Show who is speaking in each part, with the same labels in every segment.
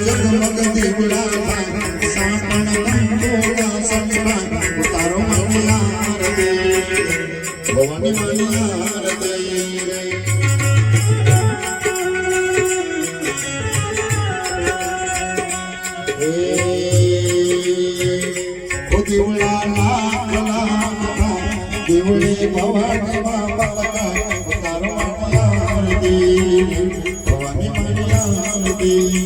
Speaker 1: जगमग दीवड़ा सापण कंठोड़ा संसार तारो मनियार दे भवानी मनियार दे ओ दीवड़ा लाख दीवड़े भवानी बाबा तारो मनियार दे भवानी मनियार दे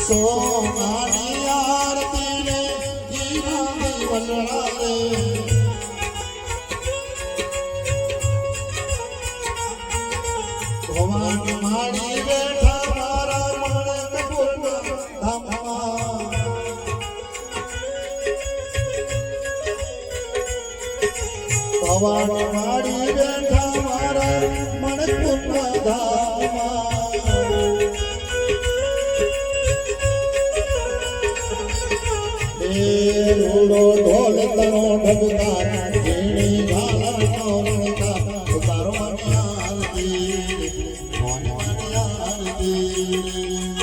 Speaker 1: सोनानी आरती ने जीना दीवलड़ा रे भवानी माड़ी बैठा मारा मारे कपूरना धामा भवानी माड़ी बैठा मारा मारे कपूरना धामा रोडो ढोल तनो ढबदार जीणी झाला नौरता उतारो मनियार दी मनियार दी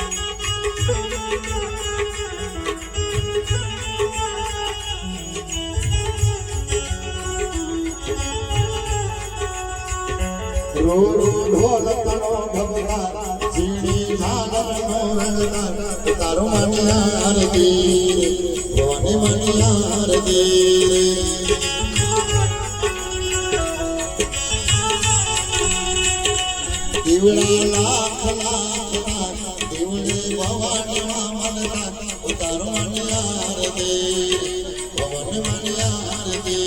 Speaker 1: रोडो ढोल तनो ढबदार जीणी झाला नौरता उतारो मनियार दी मनियार दे दिवड़ा लाख दिवड़े भवानी मनता उतारो मनियार दे भवानी मनियार दे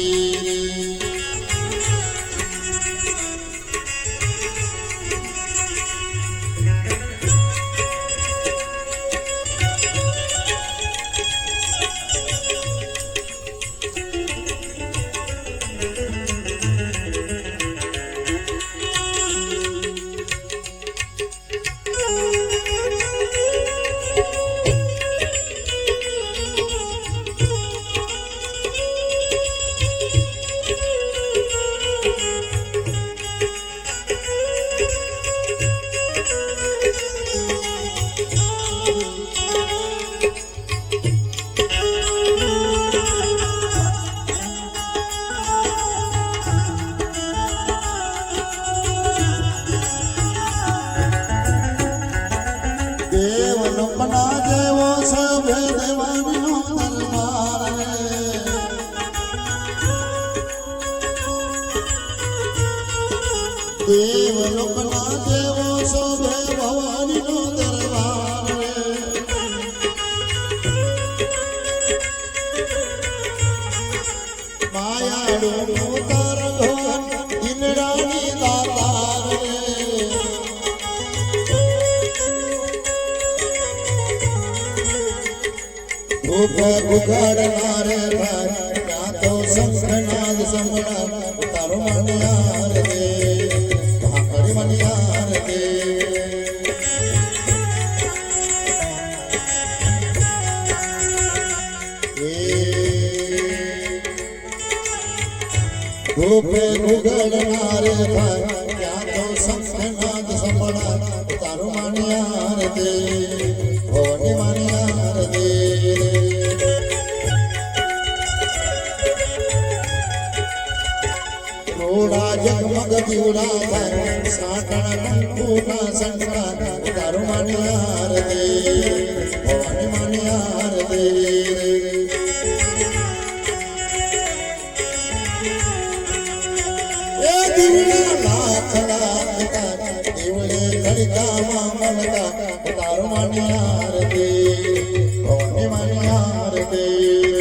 Speaker 1: देव लोकना देवो शोभे भवानी नो दरबार माया डो तार घोर इंद्राणी दातार भूप बुखड़ नारे क्या तो शंखनाद समड़ा तारो मनियार दे मनियार दे धूपे घुगड़ नारे क्या तो शंखनाद समड़ा तारो मनियार दे भवानी मनियार दे रोड़ा દીવડા થાય સાટણ કંકુના સંસ્કાર તારું માની આરતી ભવાની માની આરતી એ દીવડા લાખ લાખ દીવડે ધડકામાં મળતા તારું માની આરતી ભવાની માની આરતી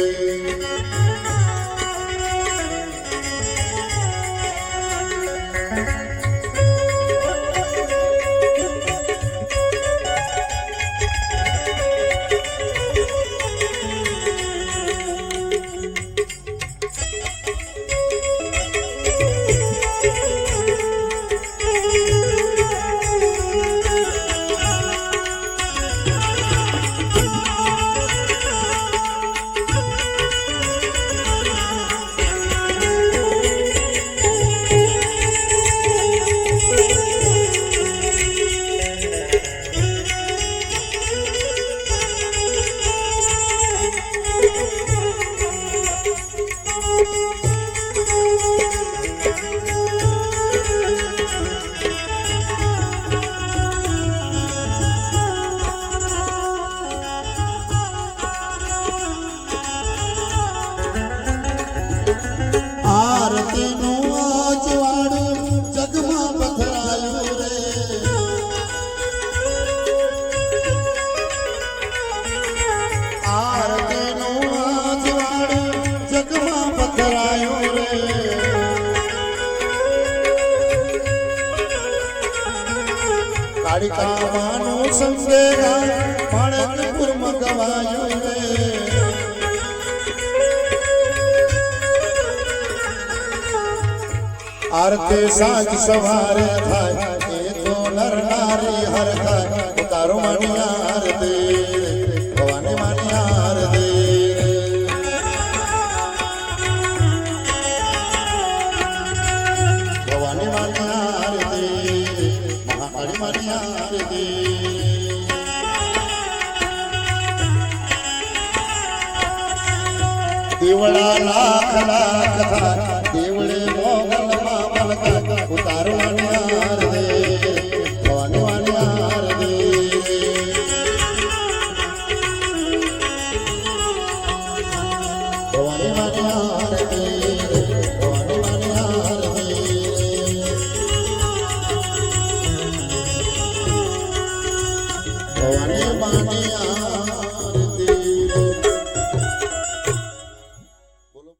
Speaker 1: આરતીનું અજવાળું જગમાં પથરાયું રે આરતીનું અજવાળું જગમાં પથરાયું રે કાળિકામાનું સંદેરા માણેકપુરમાં ગવાયું રે આરતી સાંજ સવારે થાય એ તો નર નારી હર થાય તારો માની આરતી ભવાની માની આરતી ભવાની માની આરતી મહાકાળી માની આરતી દીવડા લાખ લાખ થાય